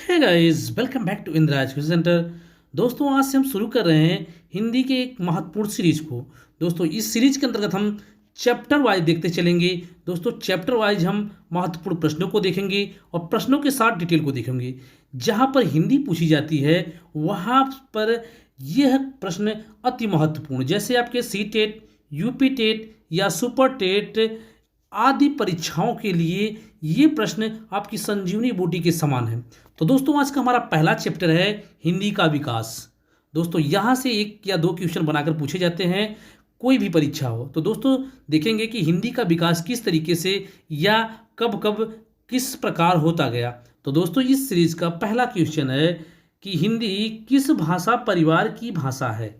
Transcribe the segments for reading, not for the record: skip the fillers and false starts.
है guys, welcome back to Indraj quiz centre. दोस्तों, आज से हम शुरू कर रहे हैं हिंदी के एक महत्वपूर्ण सीरीज को। दोस्तों, इस सीरीज के अंतर्गत हम चैप्टर वाइज देखते चलेंगे। दोस्तों, चैप्टर वाइज हम महत्वपूर्ण प्रश्नों को देखेंगे और प्रश्नों के साथ डिटेल को देखेंगे। जहां पर हिंदी पूछी जाती है वहां पर यह प्रश्न अति महत्वपूर्ण, जैसे आपके सी टेट, यूपी टेट या सुपर टेट आदि परीक्षाओं के लिए ये प्रश्न आपकी संजीवनी बूटी के समान है। तो दोस्तों, आज का हमारा पहला चैप्टर है हिंदी का विकास। दोस्तों, यहाँ से एक या दो क्वेश्चन बनाकर पूछे जाते हैं, कोई भी परीक्षा हो। तो दोस्तों, देखेंगे कि हिंदी का विकास किस तरीके से या कब कब किस प्रकार होता गया। तो दोस्तों, इस सीरीज का पहला क्वेश्चन है कि हिंदी किस भाषा परिवार की भाषा है।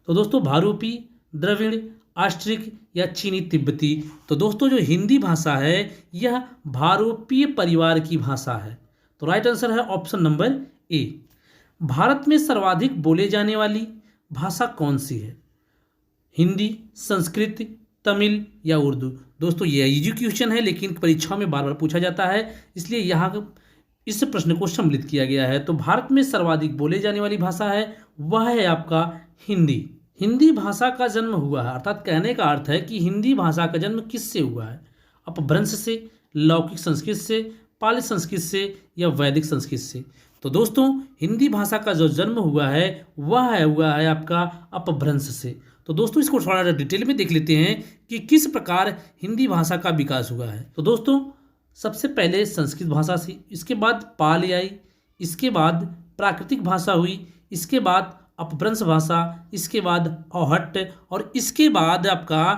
तो दोस्तों, भारूपी, द्रविड़, ऑस्ट्रिक या चीनी तिब्बती। तो दोस्तों, जो हिंदी भाषा है यह भारोपीय परिवार की भाषा है। तो राइट आंसर है ऑप्शन नंबर ए। भारत में सर्वाधिक बोले जाने वाली भाषा कौन सी है? हिंदी, संस्कृत, तमिल या उर्दू। दोस्तों, ये इजी क्वेश्चन है लेकिन परीक्षाओं में बार बार पूछा जाता है, इसलिए यहाँ इस प्रश्न को सम्मिलित किया गया है। तो भारत में सर्वाधिक बोले जाने वाली भाषा है वह है आपका हिंदी। हिंदी भाषा का जन्म हुआ है, अर्थात कहने का अर्थ है कि हिंदी भाषा का जन्म किससे हुआ है? अपभ्रंश से, लौकिक संस्कृत से, पाली संस्कृत से या वैदिक संस्कृत से। तो दोस्तों, हिंदी भाषा का जो जन्म हुआ है वह हुआ है आपका अपभ्रंश से। तो दोस्तों, इसको थोड़ा डिटेल में देख लेते हैं कि किस प्रकार हिंदी भाषा का विकास हुआ है। तो दोस्तों, सबसे पहले संस्कृत भाषा से, इसके बाद पाली आई, इसके बाद प्राकृतिक भाषा हुई, इसके बाद अपभ्रंश भाषा, इसके बाद औहट और इसके बाद आपका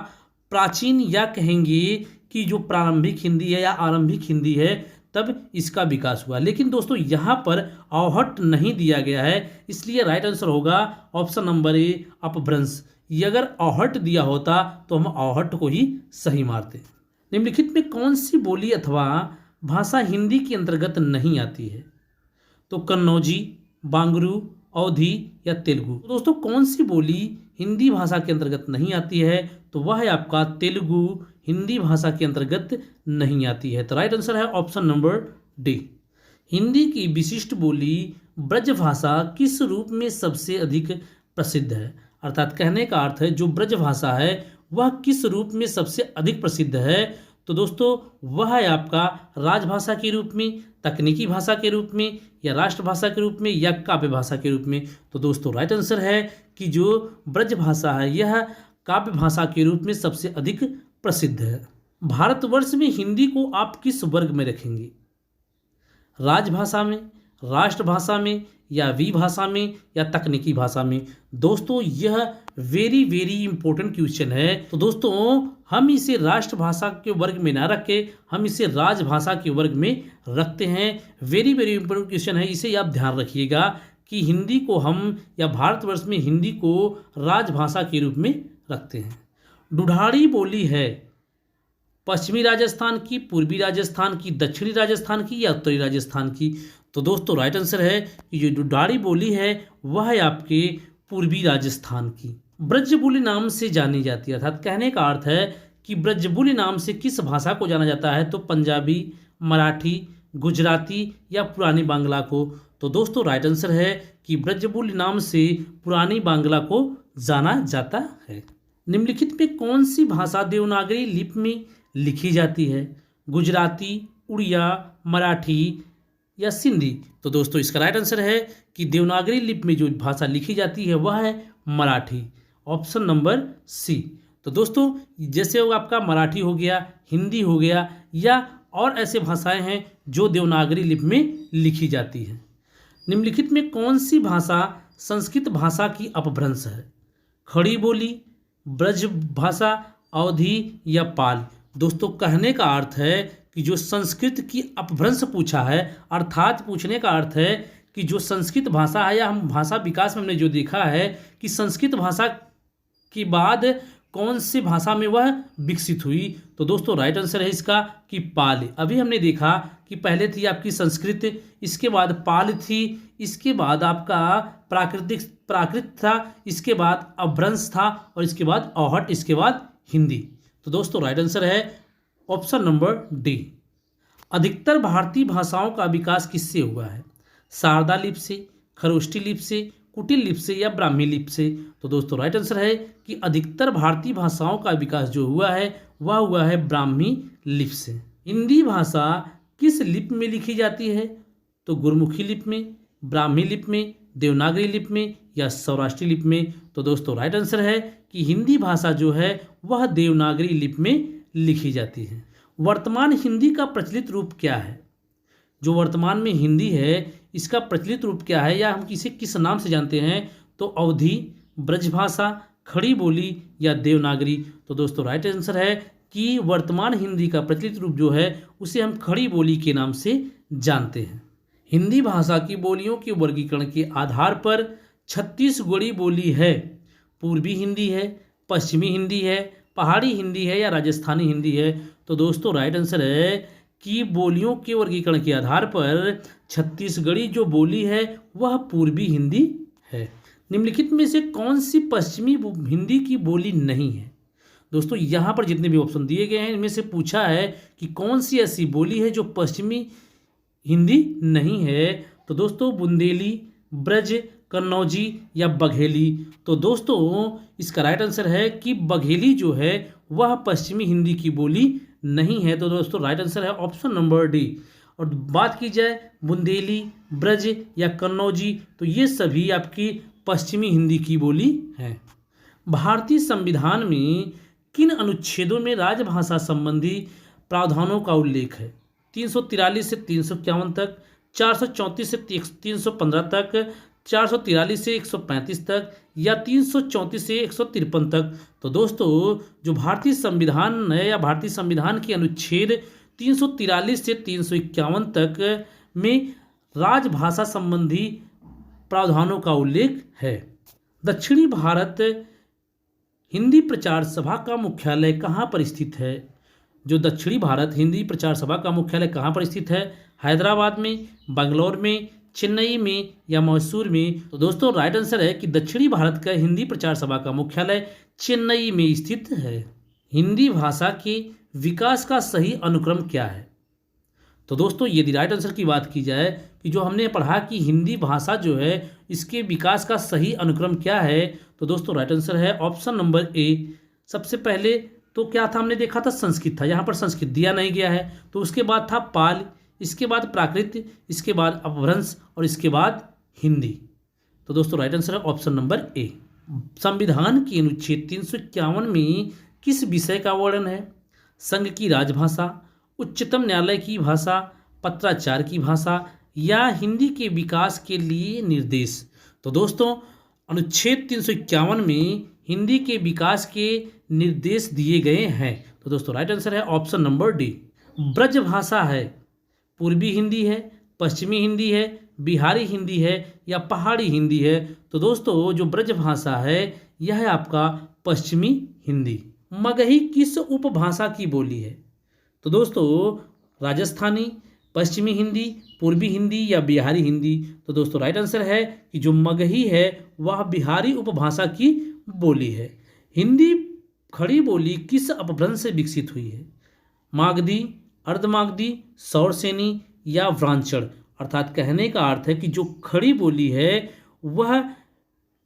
प्राचीन या कहेंगे कि जो प्रारंभिक हिंदी है या आरंभिक हिंदी है, तब इसका विकास हुआ। लेकिन दोस्तों, यहाँ पर औहट नहीं दिया गया है, इसलिए राइट आंसर होगा ऑप्शन नंबर ए, अपभ्रंश। ये अगर औहट दिया होता तो हम औहट को ही सही मारते। निम्नलिखित में कौन सी बोली अथवा भाषा हिंदी के अंतर्गत नहीं आती है? तो कन्नौजी, बांगरू, अवधी या तेलुगु। तो दोस्तों, कौन सी बोली हिंदी भाषा के अंतर्गत नहीं आती है? तो वह है आपका तेलुगु, हिंदी भाषा के अंतर्गत नहीं आती है। तो राइट आंसर है ऑप्शन नंबर डी। हिंदी की विशिष्ट बोली ब्रज भाषा किस रूप में सबसे अधिक प्रसिद्ध है? अर्थात कहने का अर्थ है जो ब्रज भाषा है वह किस रूप में सबसे अधिक प्रसिद्ध है? तो दोस्तों, वह है आपका राजभाषा के रूप में, तकनीकी भाषा के रूप में या राष्ट्रभाषा के रूप में या काव्य भाषा के रूप में। तो दोस्तों, राइट आंसर है कि जो ब्रज भाषा है यह काव्य भाषा के रूप में सबसे अधिक प्रसिद्ध है। भारतवर्ष में हिंदी को आप किस वर्ग में रखेंगे? राजभाषा में, राष्ट्रभाषा में या विभाषा में या तकनीकी भाषा में? दोस्तों, यह वेरी वेरी इंपॉर्टेंट क्वेश्चन है। तो दोस्तों, हम इसे राष्ट्रभाषा के वर्ग में ना रख के हम इसे राजभाषा के वर्ग में रखते हैं। वेरी वेरी इंपॉर्टेंट क्वेश्चन है, इसे आप ध्यान रखिएगा कि हिंदी को हम या भारतवर्ष में हिंदी को राजभाषा के रूप में रखते हैं। ढूढ़ाड़ी बोली है पश्चिमी राजस्थान की, पूर्वी राजस्थान की, दक्षिणी राजस्थान की या उत्तरी राजस्थान की? तो दोस्तों, राइट आंसर है कि जो ढूढ़ाड़ी बोली है वह है आपके पूर्वी राजस्थान की। ब्रजबुली नाम से जानी जाती है, अर्थात कहने का अर्थ है कि ब्रजबुली नाम से किस भाषा को जाना जाता है? तो पंजाबी, मराठी, गुजराती या पुरानी बांग्ला को? तो दोस्तों, राइट आंसर है कि ब्रजबुली नाम से पुरानी बांग्ला को जाना जाता है। निम्नलिखित में कौन सी भाषा देवनागरी लिपि में लिखी जाती है? गुजराती, उड़िया, मराठी या सिंधी? तो दोस्तों, इसका राइट आंसर है कि देवनागरी लिपि में जो भाषा लिखी जाती है वह है मराठी, ऑप्शन नंबर सी। तो दोस्तों, जैसे वो आपका मराठी हो गया, हिंदी हो गया या और ऐसे भाषाएं हैं जो देवनागरी लिपि में लिखी जाती हैं। निम्नलिखित में कौन सी भाषा संस्कृत भाषा की अपभ्रंश है? खड़ी बोली, ब्रज भाषा, अवधी या पाल? दोस्तों, कहने का अर्थ है कि जो संस्कृत की अपभ्रंश पूछा है, अर्थात पूछने का अर्थ है कि जो संस्कृत भाषा है या हम भाषा विकास में हमने जो देखा है कि संस्कृत भाषा के बाद कौन सी भाषा में वह विकसित हुई? तो दोस्तों, राइट आंसर है इसका कि पाली। अभी हमने देखा कि पहले थी आपकी संस्कृत, इसके बाद पाल थी, इसके बाद आपका प्राकृत था, इसके बाद अपभ्रंश था और इसके बाद औहट, इसके बाद हिंदी। तो दोस्तों, राइट आंसर है ऑप्शन नंबर डी। अधिकतर भारतीय भाषाओं का विकास किससे हुआ है? शारदा लिपि से, खरोष्ठी लिपि से, कुटिल लिपि से या ब्राह्मी लिपि से? तो दोस्तों राइट आंसर है कि अधिकतर भारतीय भाषाओं का विकास जो हुआ है वह हुआ है ब्राह्मी लिपि से। हिंदी भाषा किस लिपि में लिखी जाती है? तो गुरमुखी लिपि में, ब्राह्मी लिपि में, देवनागरी लिपि में या सौराष्ट्री लिपि में? तो दोस्तों राइट आंसर है कि हिंदी भाषा जो है वह देवनागरी लिपि में लिखी जाती है। वर्तमान हिंदी का प्रचलित रूप क्या है? जो वर्तमान में हिंदी है इसका प्रचलित रूप क्या है या हम किसे किस नाम से जानते हैं? तो अवधी, ब्रजभाषा, खड़ी बोली या देवनागरी? तो दोस्तों राइट आंसर है कि वर्तमान हिंदी का प्रचलित रूप जो है उसे हम खड़ी बोली के नाम से जानते हैं। हिंदी भाषा की बोलियों के वर्गीकरण के आधार पर छत्तीसगढ़ी बोली है, पूर्वी हिंदी है, पश्चिमी हिंदी है, पहाड़ी हिंदी है या राजस्थानी हिंदी है? तो दोस्तों राइट आंसर है कि बोलियों के वर्गीकरण के आधार पर छत्तीसगढ़ी जो बोली है वह पूर्वी हिंदी है। निम्नलिखित में से कौन सी पश्चिमी हिंदी की बोली नहीं है? दोस्तों यहाँ पर जितने भी ऑप्शन दिए गए हैं इनमें से पूछा है कि कौन सी ऐसी बोली है जो पश्चिमी हिंदी नहीं है? तो दोस्तों बुंदेली, ब्रज, कन्नौजी या बघेली? तो दोस्तों इसका राइट आंसर है कि बघेली जो है वह पश्चिमी हिंदी की बोली नहीं है। तो दोस्तों राइट आंसर है ऑप्शन नंबर डी। और बात की जाए बुंदेली, ब्रज या कन्नौजी तो ये सभी आपकी पश्चिमी हिंदी की बोली हैं। भारतीय संविधान में किन अनुच्छेदों में राजभाषा संबंधी प्रावधानों का उल्लेख है? 343 से 351 तक, 434 से 315 तक, 443 से 135 तक या 334 से 153 तक? तो दोस्तों जो भारतीय संविधान है या भारतीय संविधान के अनुच्छेद 343 से 351 तक में राजभाषा संबंधी प्रावधानों का उल्लेख है। दक्षिणी भारत हिंदी प्रचार सभा का मुख्यालय कहाँ पर स्थित है? जो दक्षिणी भारत हिंदी प्रचार सभा का मुख्यालय कहाँ पर स्थित है? हैदराबाद में, बंगलौर में, चेन्नई में या मैसूर में? तो दोस्तों राइट आंसर है कि दक्षिणी भारत का हिंदी प्रचार सभा का मुख्यालय चेन्नई में स्थित है। हिंदी भाषा के विकास का सही अनुक्रम क्या है? तो दोस्तों यदि राइट आंसर की बात की जाए कि जो हमने पढ़ा कि हिंदी भाषा जो है इसके विकास का सही अनुक्रम क्या है? तो दोस्तों राइट आंसर है ऑप्शन नंबर ए। सबसे पहले तो क्या था, हमने देखा था संस्कृत था, यहाँ पर संस्कृत दिया नहीं गया है। तो उसके बाद था पाल, इसके बाद प्राकृत, इसके बाद अपभ्रंश और इसके बाद हिंदी। तो दोस्तों राइट आंसर है ऑप्शन नंबर ए। संविधान के अनुच्छेद 351 में किस विषय का वर्णन है? संघ की राजभाषा, उच्चतम न्यायालय की भाषा, पत्राचार की भाषा या हिंदी के विकास के लिए निर्देश? तो दोस्तों अनुच्छेद 351 में हिंदी के विकास के निर्देश दिए गए हैं। तो दोस्तों राइट आंसर है ऑप्शन नंबर डी। ब्रज भाषा है, पूर्वी हिंदी है, पश्चिमी हिंदी है, बिहारी हिंदी है या पहाड़ी हिंदी है? तो दोस्तों जो ब्रज भाषा है यह है आपका पश्चिमी हिंदी। मगही किस उपभाषा की बोली है? तो दोस्तों राजस्थानी, पश्चिमी हिंदी, पूर्वी हिंदी या बिहारी हिंदी? तो दोस्तों राइट आंसर है कि जो मगही है वह बिहारी उपभाषा की बोली है। हिंदी खड़ी बोली किस अपभ्रंश से विकसित हुई है? मागधी, अर्धमागधी, सौरसेनी या व्रांचड़? अर्थात कहने का अर्थ है कि जो खड़ी बोली है वह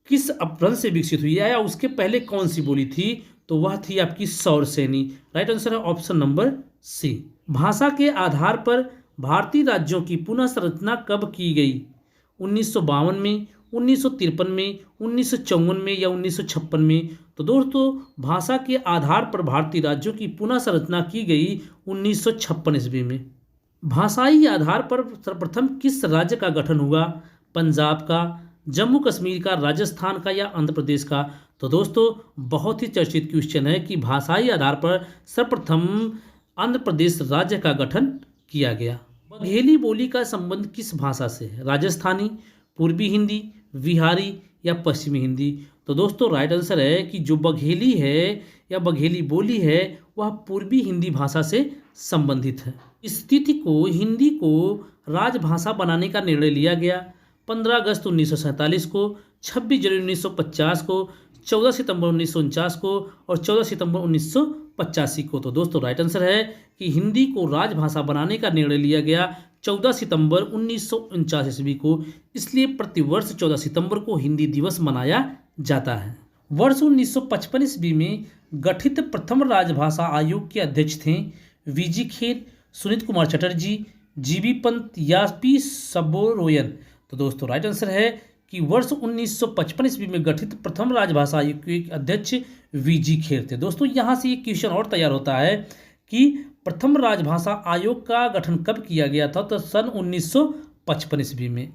किस अपभ्रंश से विकसित हुई है या उसके पहले कौन सी बोली थी? तो वह थी आपकी सौरसेनी। राइट आंसर है ऑप्शन नंबर सी। भाषा के आधार पर भारतीय राज्यों की पुनः संरचना कब की गई? 1952 में, 1953 में, 1954 में या 1956 में? तो दोस्तों भाषा के आधार पर भारतीय राज्यों की पुनः संरचना की गई 1956 ईस्वी में। भाषाई आधार पर सर्वप्रथम किस राज्य का गठन हुआ? पंजाब का, जम्मू कश्मीर का, राजस्थान का या आंध्र प्रदेश का? तो दोस्तों बहुत ही चर्चित क्वेश्चन है कि भाषाई आधार पर सर्वप्रथम आंध्र प्रदेश राज्य का गठन किया गया। बघेली बोली का संबंध किस भाषा से है? राजस्थानी, पूर्वी हिंदी, बिहारी या पश्चिमी हिंदी? तो दोस्तों राइट आंसर है कि जो बघेली है या बघेली बोली है वह पूर्वी हिंदी भाषा से संबंधित है। इस तिथि को हिंदी को राजभाषा बनाने का निर्णय लिया गया 15 अगस्त 1947 को, 26 जनवरी 1950 को, 14 सितंबर 1949 को और 14 सितंबर 1985 को। तो दोस्तों राइट आंसर है कि हिंदी को राजभाषा बनाने का निर्णय लिया गया 14 सितंबर 1949 ईस्वी को, इसलिए प्रतिवर्ष 14 सितंबर को हिंदी दिवस मनाया जाता है। वर्ष 1955 ईस्वी में गठित प्रथम राजभाषा आयोग के अध्यक्ष थे वीजी खेर, सुनीत कुमार चटर्जी, जीबी पंत या पी सब्बोरोयन। तो दोस्तों राइट आंसर है कि वर्ष 1955 ईस्वी में गठित प्रथम राजभाषा आयोग के अध्यक्ष वीजी खेर थे। दोस्तों यहाँ से एक क्वेश्चन और तैयार होता है कि प्रथम राजभाषा आयोग का गठन कब किया गया था, तो सन 1955 ईस्वी में।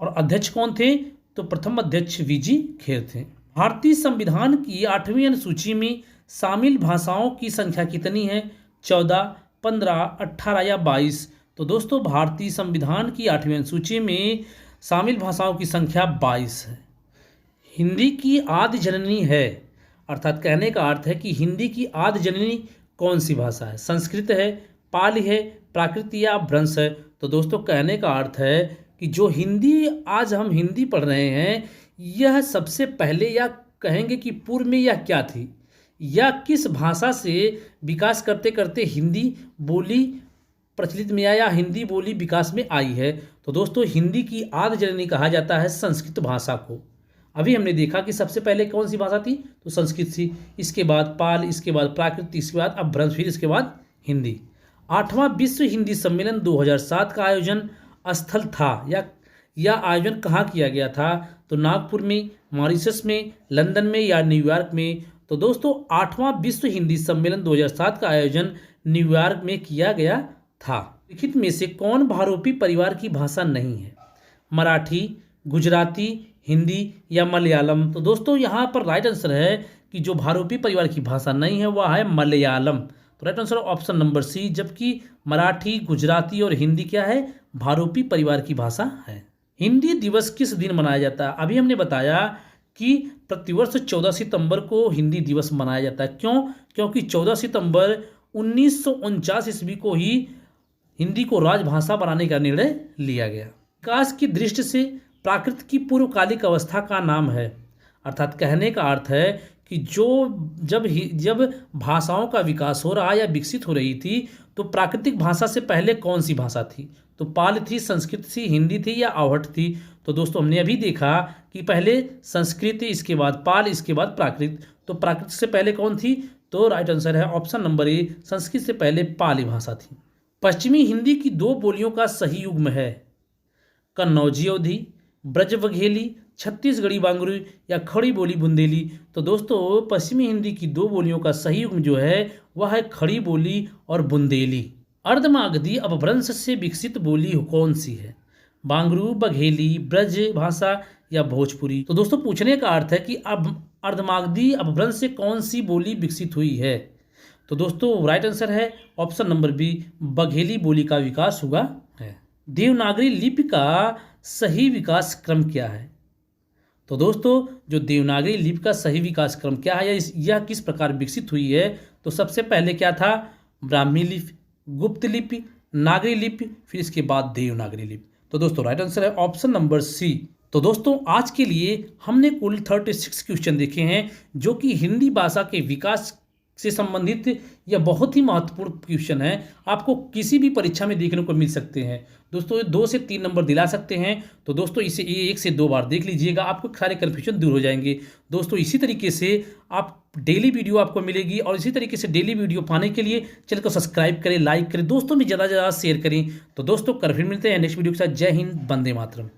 और अध्यक्ष कौन थे, तो प्रथम अध्यक्ष वीजी खेर थे। भारतीय संविधान की 8वीं अनुसूची में शामिल भाषाओं की संख्या कितनी है, 14, 15, 18 या 22। तो दोस्तों भारतीय संविधान की 8वीं अनुसूची में शामिल भाषाओं की संख्या 22 है। हिंदी की आदि जननी है, अर्थात कहने का अर्थ है कि हिंदी की आदि जननी कौन सी भाषा है, संस्कृत है, पाली है, प्राकृत या भ्रंश है। तो दोस्तों कहने का अर्थ है कि जो हिंदी आज हम हिंदी पढ़ रहे हैं, यह सबसे पहले या कहेंगे कि पूर्व में यह क्या थी, या किस भाषा से विकास करते करते हिंदी बोली प्रचलित में आया, हिंदी बोली विकास में आई है। तो दोस्तों हिंदी की आदि जननी कहा जाता है संस्कृत भाषा को। अभी हमने देखा कि सबसे पहले कौन सी भाषा थी, तो संस्कृत थी, इसके बाद पाल, इसके बाद प्राकृत, इसके बाद अब भ्रंश, फिर इसके बाद हिंदी। 8वां विश्व हिंदी सम्मेलन 2007 का आयोजन स्थल था या आयोजन कहाँ किया गया था, तो नागपुर में, मॉरिशस में, लंदन में या न्यूयॉर्क में। तो दोस्तों 8वां विश्व हिंदी सम्मेलन 2007 का आयोजन न्यूयॉर्क में किया गया था। लिखित में से कौन भारोपी परिवार की भाषा नहीं है, मराठी, गुजराती, हिंदी या मलयालम। तो दोस्तों यहाँ पर राइट आंसर है कि जो भारोपी परिवार की भाषा नहीं है वह है मलयालम। तो right answer option number C, जबकि मराठी, गुजराती और हिंदी क्या है, भारोपी परिवार की भाषा है। हिंदी दिवस किस दिन मनाया जाता है, अभी हमने बताया कि प्रतिवर्ष 14 सितंबर को हिंदी दिवस मनाया जाता है। क्यों, क्योंकि 14 सितंबर 1949 ईस्वी को ही हिंदी को राजभाषा बनाने का निर्णय लिया गया। विकास की दृष्टि से प्राकृत की पूर्वकालिक अवस्था का नाम है, अर्थात कहने का अर्थ है कि जब भाषाओं का विकास हो रहा या विकसित हो रही थी, तो प्राकृतिक भाषा से पहले कौन सी भाषा थी, तो पाल थी, संस्कृत थी, हिंदी थी या आहट थी। तो दोस्तों हमने अभी देखा कि पहले संस्कृत, इसके बाद पाल, इसके बाद प्राकृत। तो प्राकृत से पहले कौन थी, तो राइट आंसर है ऑप्शन नंबर ए, संस्कृत से पहले पाली भाषा थी। पश्चिमी हिंदी की 2 बोलियों का सही युग्म है, कन्नौजी अवधी, ब्रज बघेली, छत्तीसगढ़ी बांगरू या खड़ी बोली बुंदेली। तो दोस्तों पश्चिमी हिंदी की 2 बोलियों का सही युग्म जो है वह है खड़ी बोली और बुंदेली। अर्धमागधी अपभ्रंश से विकसित बोली कौन सी है, बांगरू, बघेली, ब्रज भाषा या भोजपुरी। तो दोस्तों पूछने का अर्थ है कि अब अर्धमागधी अपभ्रंश से कौन सी बोली विकसित हुई है, तो दोस्तों राइट आंसर है ऑप्शन नंबर बी, बघेली बोली का विकास हुआ है। देवनागरी लिपि का सही विकास क्रम क्या है, तो दोस्तों जो देवनागरी लिपि का सही विकास क्रम क्या है, यह किस प्रकार विकसित हुई है, तो सबसे पहले क्या था, ब्राह्मी लिपि, गुप्त लिपि, नागरी लिपि, फिर इसके बाद देवनागरी लिपि। तो दोस्तों राइट आंसर है ऑप्शन नंबर सी। तो दोस्तों आज के लिए हमने कुल 36 क्वेश्चन देखे हैं जो कि हिंदी भाषा के विकास से संबंधित यह बहुत ही महत्वपूर्ण क्वेश्चन है, आपको किसी भी परीक्षा में देखने को मिल सकते हैं। दोस्तों 2 से 3 नंबर दिला सकते हैं, तो दोस्तों इसे 1 से 2 बार देख लीजिएगा, आपको सारे कन्फ्यूजन दूर हो जाएंगे। दोस्तों इसी तरीके से आप डेली वीडियो आपको मिलेगी, और इसी तरीके से डेली वीडियो पाने के लिए चैनल को सब्सक्राइब करें, लाइक करें, दोस्तों में ज़्यादा से ज़्यादा शेयर करें। तो दोस्तों कल फिर मिलते हैं नेक्स्ट वीडियो के साथ। जय हिंद, वंदे मातरम।